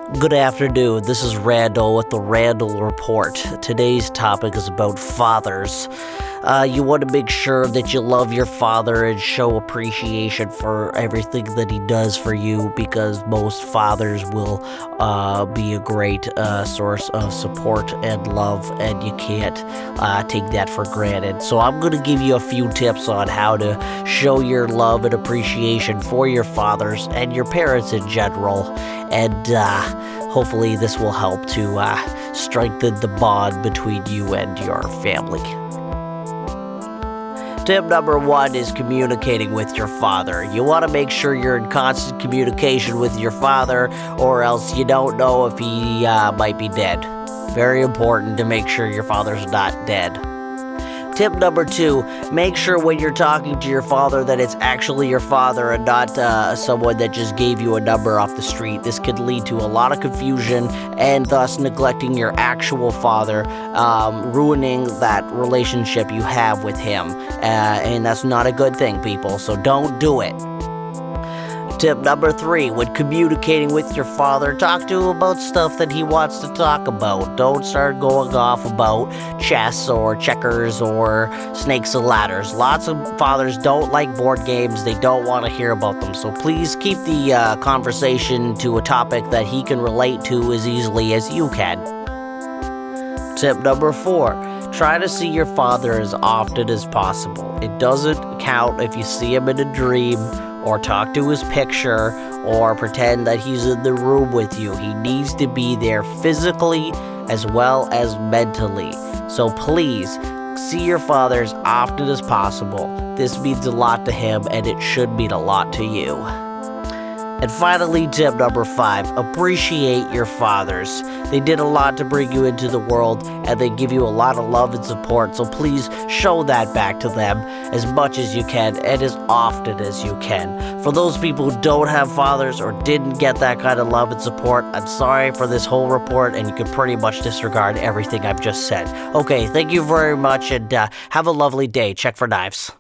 Good afternoon. This is Randal with the Randal Report. Today's topic is about fathers. You want to make sure that you love your father and show appreciation for everything that he does for you, because most fathers will be a great source of support and love, and you can't take that for granted. So I'm going to give you a few tips on how to show your love and appreciation for your fathers and your parents in general, and hopefully this will help to strengthen the bond between you and your family. Tip number 1 is communicating with your father. You want to make sure you're in constant communication with your father, or else you don't know if he might be dead. Very important to make sure your father's not dead. Tip number 2, make sure when you're talking to your father that it's actually your father and not someone that just gave you a number off the street. This could lead to a lot of confusion and thus neglecting your actual father, ruining that relationship you have with him. And that's not a good thing, people, so don't do it. Tip number 3, when communicating with your father, talk to him about stuff that he wants to talk about. Don't start going off about chess or checkers or snakes and ladders. Lots of fathers don't like board games. They don't want to hear about them. So please keep the conversation to a topic that he can relate to as easily as you can. Tip number 4, try to see your father as often as possible. It doesn't count if you see him in a dream, or talk to his picture, or pretend that he's in the room with you. He needs to be there physically as well as mentally. So please, see your father as often as possible. This means a lot to him, and it should mean a lot to you. And finally, tip number 5, appreciate your fathers. They did a lot to bring you into the world, and they give you a lot of love and support, so please show that back to them as much as you can and as often as you can. For those people who don't have fathers or didn't get that kind of love and support, I'm sorry for this whole report, and you can pretty much disregard everything I've just said. Okay, thank you very much, and have a lovely day. Check for knives.